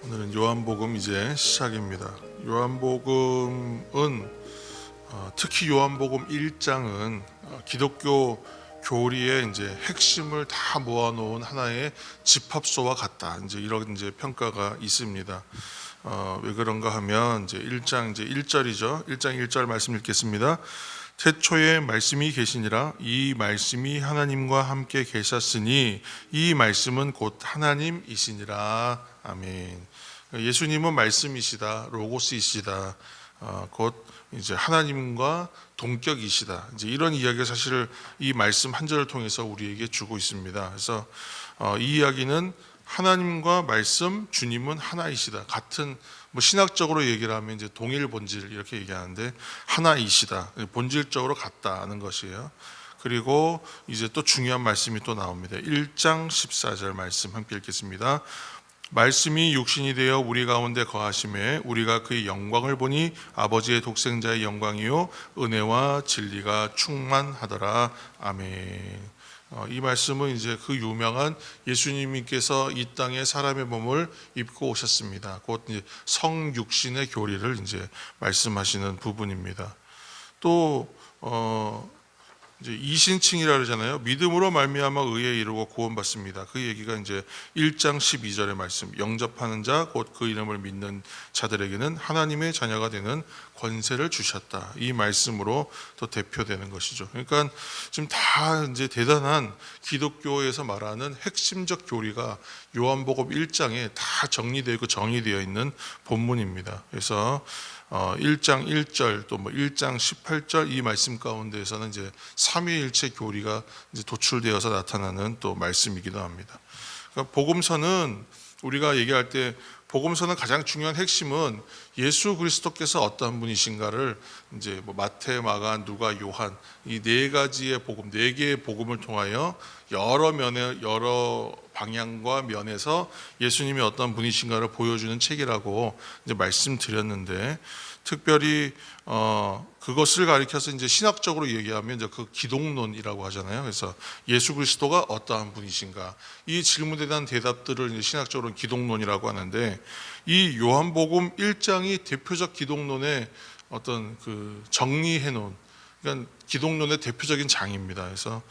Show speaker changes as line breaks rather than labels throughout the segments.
오늘은 요한복음 이제 시작입니다. 요한복음은 특히 요한복음 1장은 기독교 교리의 이제 핵심을 다 모아놓은 하나의 집합소와 같다. 이제 이런 이제 평가가 있습니다. 왜 그런가 하면 이제 1장 이제 1절이죠. 1장 1절 말씀 읽겠습니다. 태초에 말씀이 계시니라. 이 말씀이 하나님과 함께 계셨으니 이 말씀은 곧 하나님이시니라. 아멘. 예수님은 말씀이시다, 로고스이시다, 곧 이제 하나님과 동격이시다. 이제 이런 이야기가 사실 이 말씀 한 절을 통해서 우리에게 주고 있습니다. 그래서 이 이야기는 하나님과 말씀, 주님은 하나이시다. 같은 신학적으로 얘기를 하면 이제 동일 본질 이렇게 얘기하는데 하나이시다. 본질적으로 같다는 것이에요. 그리고 이제 또 중요한 말씀이 또 나옵니다. 1장 14절 말씀 함께 읽겠습니다. 말씀이 육신이 되어 우리 가운데 거하심에 우리가 그의 영광을 보니 아버지의 독생자의 영광이요 은혜와 진리가 충만하더라. 아멘. 이 말씀은 이제 그 유명한 예수님께서 이 땅에 사람의 몸을 입고 오셨습니다. 곧 이제 성육신의 교리를 이제 말씀하시는 부분입니다. 또 이제 이신칭이라 그러잖아요. 믿음으로 말미암아 의에 이르고 구원받습니다. 그 얘기가 이제 1장 12절의 말씀. 영접하는 자 곧 그 이름을 믿는 자들에게는 하나님의 자녀가 되는 권세를 주셨다. 이 말씀으로 또 대표되는 것이죠. 그러니까 지금 다 이제 대단한 기독교에서 말하는 핵심적 교리가 요한복음 1장에 다 정리되고 정의되어 있는 본문입니다. 그래서 1장 1절 또 1장 18절 이 말씀 가운데에서는 이제 삼위일체 교리가 이제 도출되어서 나타나는 또 말씀이기도 합니다. 그러니까 복음서는 우리가 얘기할 때 복음서는 가장 중요한 핵심은 예수 그리스도께서 어떠한 분이신가를 이제 마태, 마가, 누가, 요한 이 네 가지의 복음, 네 개의 복음을 통하여 여러 면에 여러 방향과 면에서 예수님이 어떤 분이신가를 보여주는 책이라고 이제 말씀드렸는데 특별히 그것을 가리켜서 이제 신학적으로 얘기하면 이제 그 기독론이라고 하잖아요. 그래서 예수 그리스도가 어떠한 분이신가 이 질문에 대한 대답들을 이제 신학적으로 기독론이라고 하는데 이 요한복음 1장이 대표적 기독론의 어떤 그 정리해 놓은 그러니까 기독론의 대표적인 장입니다. 그래서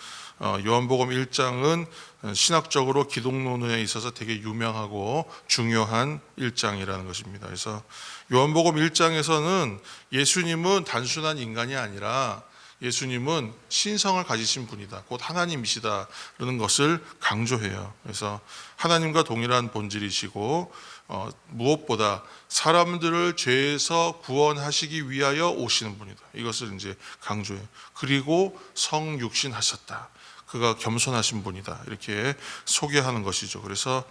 요한복음 1장은 신학적으로 기독론에 있어서 되게 유명하고 중요한 1장이라는 것입니다. 그래서 요한복음 1장에서는 예수님은 단순한 인간이 아니라 예수님은 신성을 가지신 분이다. 곧 하나님이시다라는 것을 강조해요. 그래서 하나님과 동일한 본질이시고 무엇보다 사람들을 죄에서 구원하시기 위하여 오시는 분이다. 이것을 이제 강조해요. 그리고 성육신하셨다. 그가 겸손하신 분이다. 이렇게 소개하는 것이죠. 그래서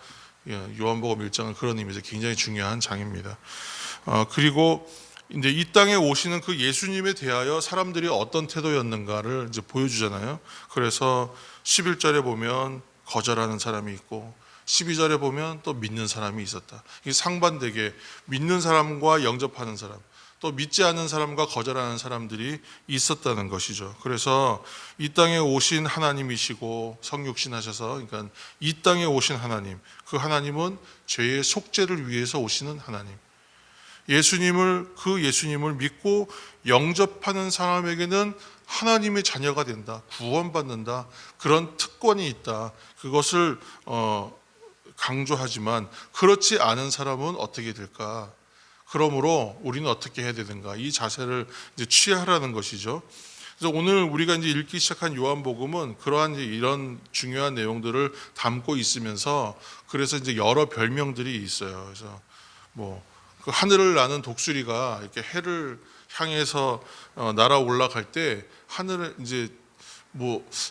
요한복음 1장은 그런 의미에서 굉장히 중요한 장입니다. 그리고 이제 이 땅에 오시는 그 예수님에 대하여 사람들이 어떤 태도였는가를 이제 보여주잖아요. 그래서 11절에 보면 거절하는 사람이 있고 12절에 보면 또 믿는 사람이 있었다. 이게 상반되게 믿는 사람과 영접하는 사람, 또 믿지 않는 사람과 거절하는 사람들이 있었다는 것이죠. 그래서 이 땅에 오신 하나님이시고 성육신하셔서 그러니까 이 땅에 오신 하나님, 그 하나님은 죄의 속죄를 위해서 오시는 하나님. 그 예수님을 믿고 영접하는 사람에게는 하나님의 자녀가 된다, 구원받는다, 그런 특권이 있다. 그것을 강조하지만 그렇지 않은 사람은 어떻게 될까? 그러므로 우리는 어떻게 해야 되는가? 이 자세를 이제 취하라는 것이죠. 그래서 오늘 우리가 이제 읽기 시작한 요한복음은 그러한 이런 중요한 내용들을 담고 있으면서 그래서 이제 여러 별명들이 있어요. 그래서 그 하늘을 나는 독수리가 이렇게 해를 향해서 날아 올라갈 때 하늘을 이제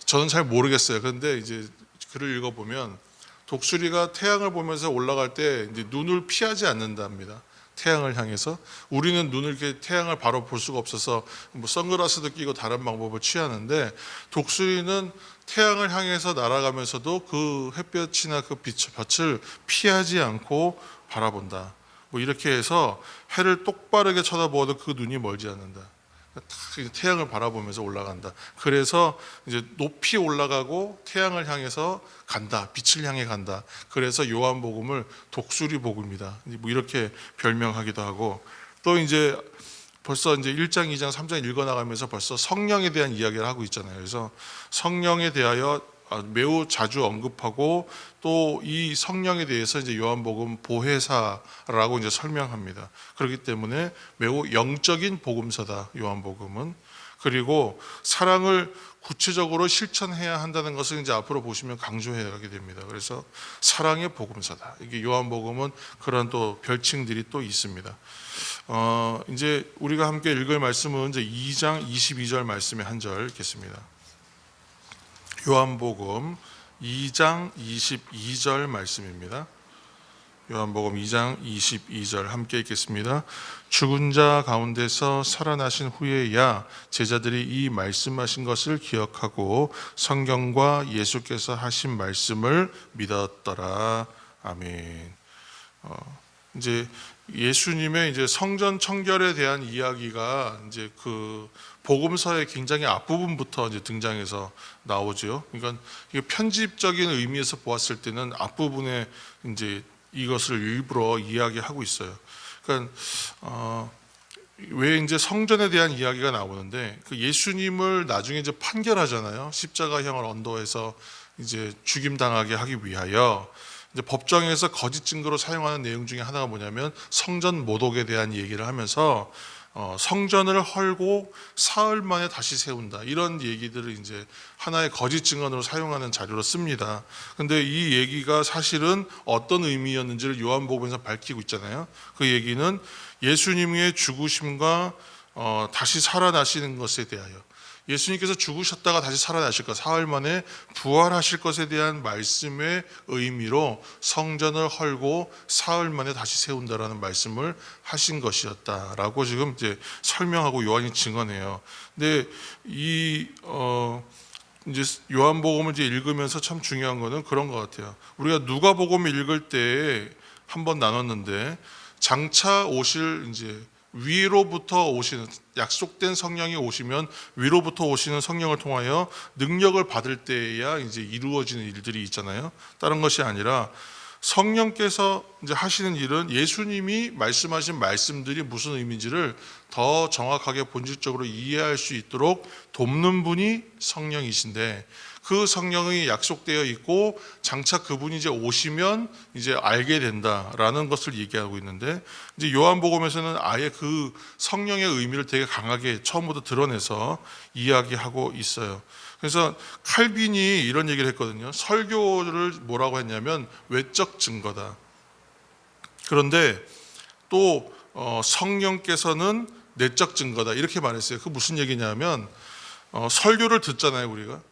저는 잘 모르겠어요. 그런데 이제 글을 읽어보면 독수리가 태양을 보면서 올라갈 때 이제 눈을 피하지 않는답니다. 태양을 향해서 우리는 눈을 이렇게 태양을 바로 볼 수가 없어서 선글라스도 끼고 다른 방법을 취하는데 독수리는 태양을 향해서 날아가면서도 그 햇볕이나 그 빛을 피하지 않고 바라본다. 이렇게 해서 해를 똑바르게 쳐다보아도 그 눈이 멀지 않는다. 태양을 바라보면서 올라간다. 그래서 이제 높이 올라가고 태양을 향해서 간다. 빛을 향해 간다. 그래서 요한복음을 독수리 복음이다. 뭐 이렇게 별명하기도 하고, 또 이제 벌써 이제 1장, 2장, 3장 읽어 나가면서 벌써 성령에 대한 이야기를 하고 있잖아요. 그래서 성령에 대하여 매우 자주 언급하고, 또 이 성령에 대해서 이제 요한복음 보혜사라고 이제 설명합니다. 그렇기 때문에 매우 영적인 복음서다, 요한복음은. 그리고 사랑을 구체적으로 실천해야 한다는 것을 이제 앞으로 보시면 강조해 가게 됩니다. 그래서 사랑의 복음서다. 이게 요한복음은 그런 또 별칭들이 또 있습니다. 이제 우리가 함께 읽을 말씀은 이제 2장 22절 말씀의 한 절 읽겠습니다. 요한복음 2장 22절 말씀입니다. 요한복음 2장 22절 함께 읽겠습니다. 죽은 자 가운데서 살아나신 후에야 제자들이 이 말씀하신 것을 기억하고 성경과 예수께서 하신 말씀을 믿었더라. 아멘. 이제 예수님의 이제 성전 청결에 대한 이야기가 이제 그 복음서의 굉장히 앞부분부터 이제 등장해서 나오죠. 그러니까 이게 편집적인 의미에서 보았을 때는 앞부분에 이제 이것을 일부러 이야기하고 있어요. 그러니까 왜 이제 성전에 대한 이야기가 나오는데, 그 예수님을 나중에 이제 판결하잖아요. 십자가형을 언도해서 이제 죽임 당하게 하기 위하여 이제 법정에서 거짓 증거로 사용하는 내용 중에 하나가 뭐냐면 성전 모독에 대한 얘기를 하면서 성전을 헐고 사흘 만에 다시 세운다, 이런 얘기들을 이제 하나의 거짓 증언으로 사용하는 자료로 씁니다. 근데 이 얘기가 사실은 어떤 의미였는지를 요한복음에서 밝히고 있잖아요. 그 얘기는 예수님의 죽으심과 다시 살아나시는 것에 대하여, 예수님께서 죽으셨다가 다시 살아나실 것, 사흘 만에 부활하실 것에 대한 말씀의 의미로 성전을 헐고 사흘 만에 다시 세운다라는 말씀을 하신 것이었다라고 지금 이제 설명하고 요한이 증언해요. 근데 이 이제 요한복음을 이제 읽으면서 참 중요한 거는 그런 것 같아요. 우리가 누가복음을 읽을 때 한번 나눴는데, 장차 오실 이제 위로부터 오시는, 약속된 성령이 오시면 위로부터 오시는 성령을 통하여 능력을 받을 때에야 이제 이루어지는 일들이 있잖아요. 다른 것이 아니라 성령께서 이제 하시는 일은 예수님이 말씀하신 말씀들이 무슨 의미인지를 더 정확하게 본질적으로 이해할 수 있도록 돕는 분이 성령이신데, 그 성령이 약속되어 있고 장차 그분이 이제 오시면 이제 알게 된다라는 것을 얘기하고 있는데, 이제 요한복음에서는 아예 그 성령의 의미를 되게 강하게 처음부터 드러내서 이야기하고 있어요. 그래서 칼빈이 이런 얘기를 했거든요. 설교를 뭐라고 했냐면 외적 증거다. 그런데 또 성령께서는 내적 증거다, 이렇게 말했어요. 그 무슨 얘기냐면 설교를 듣잖아요, 우리가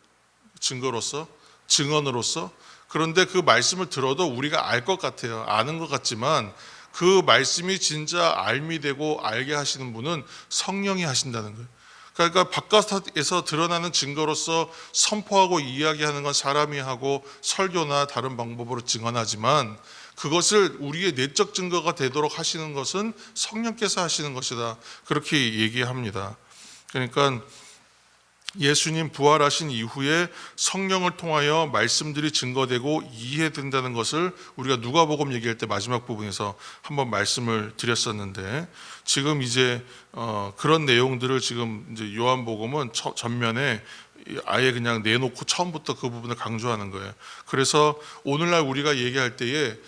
증거로서, 증언으로서. 그런데 그 말씀을 들어도 우리가 알 것 같아요. 아는 것 같지만 그 말씀이 진짜 알미 되고 알게 하시는 분은 성령이 하신다는 거예요. 그러니까 바깥에서 드러나는 증거로서 선포하고 이야기하는 건 사람이 하고 설교나 다른 방법으로 증언하지만, 그것을 우리의 내적 증거가 되도록 하시는 것은 성령께서 하시는 것이다, 그렇게 얘기합니다. 그러니까 예수님 부활하신 이후에 성령을 통하여 말씀들이 증거되고 이해된다는 것을 우리가 누가복음 얘기할 때 마지막 부분에서 한번 말씀을 드렸었는데, 지금 이제 그런 내용들을 지금 이제 요한복음은 전면에 아예 그냥 내놓고 처음부터 그 부분을 강조하는 거예요. 그래서 오늘날 우리가 얘기할 때에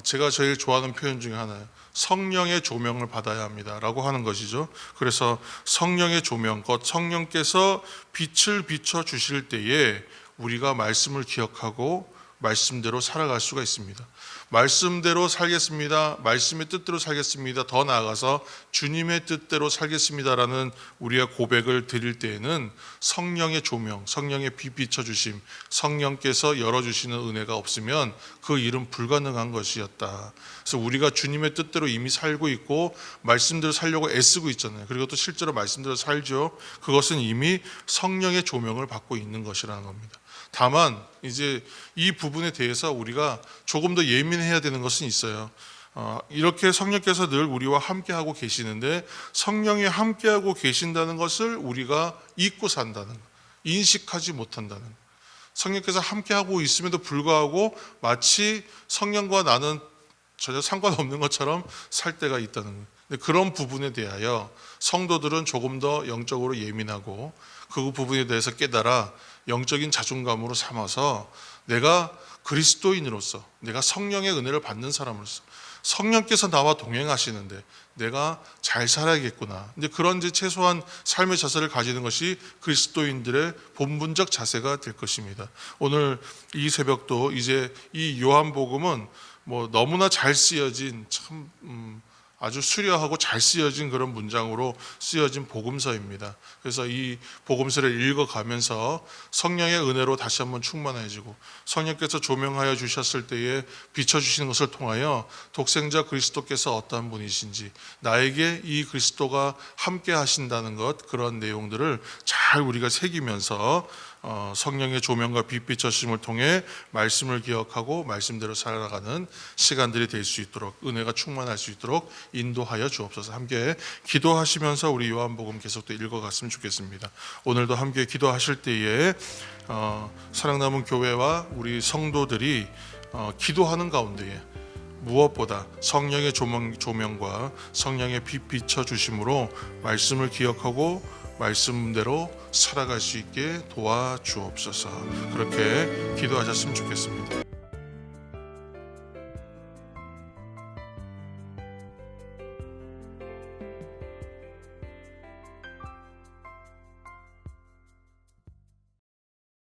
제가 제일 좋아하는 표현 중에 하나예요. 성령의 조명을 받아야 합니다라고 하는 것이죠. 그래서 성령의 조명, 곧 성령께서 빛을 비춰 주실 때에 우리가 말씀을 기억하고 말씀대로 살아갈 수가 있습니다. 말씀대로 살겠습니다, 말씀의 뜻대로 살겠습니다, 더 나아가서 주님의 뜻대로 살겠습니다라는 우리의 고백을 드릴 때에는 성령의 조명, 성령의 빛 비춰주심, 성령께서 열어주시는 은혜가 없으면 그 일은 불가능한 것이었다. 그래서 우리가 주님의 뜻대로 이미 살고 있고 말씀대로 살려고 애쓰고 있잖아요. 그리고 또 실제로 말씀대로 살죠. 그것은 이미 성령의 조명을 받고 있는 것이라는 겁니다. 다만 이제 이 부분에 대해서 우리가 조금 더 예민해야 되는 것은 있어요. 이렇게 성령께서 늘 우리와 함께하고 계시는데 성령이 함께하고 계신다는 것을 우리가 잊고 산다는 것, 인식하지 못한다는 것. 성령께서 함께하고 있음에도 불구하고 마치 성령과 나는 전혀 상관없는 것처럼 살 때가 있다는 거예요. 근데 그런 부분에 대하여 성도들은 조금 더 영적으로 예민하고 그 부분에 대해서 깨달아 영적인 자존감으로 삼아서 내가 그리스도인으로서, 내가 성령의 은혜를 받는 사람으로서 성령께서 나와 동행하시는데 내가 잘 살아야겠구나. 이제 그런 이제 최소한 삶의 자세를 가지는 것이 그리스도인들의 본분적 자세가 될 것입니다. 오늘 이 새벽도 이제 이 요한복음은 뭐 너무나 잘 쓰여진 참 아주 수려하고 잘 쓰여진 그런 문장으로 쓰여진 복음서입니다. 그래서 이 복음서를 읽어가면서 성령의 은혜로 다시 한번 충만해지고 성령께서 조명하여 주셨을 때에 비춰주시는 것을 통하여 독생자 그리스도께서 어떠한 분이신지, 나에게 이 그리스도가 함께 하신다는 것, 그런 내용들을 잘 우리가 새기면서 성령의 조명과 빛 비춰심을 통해 말씀을 기억하고 말씀대로 살아가는 시간들이 될 수 있도록, 은혜가 충만할 수 있도록 인도하여 주옵소서. 함께 기도하시면서 우리 요한복음 계속 또 읽어갔으면 좋겠습니다. 오늘도 함께 기도하실 때에 사랑남은 교회와 우리 성도들이 기도하는 가운데에 무엇보다 성령의 조명과 성령의 빛 비춰주심으로 말씀을 기억하고 말씀대로 살아갈 수 있게 도와주옵소서. 그렇게 기도하셨으면 좋겠습니다.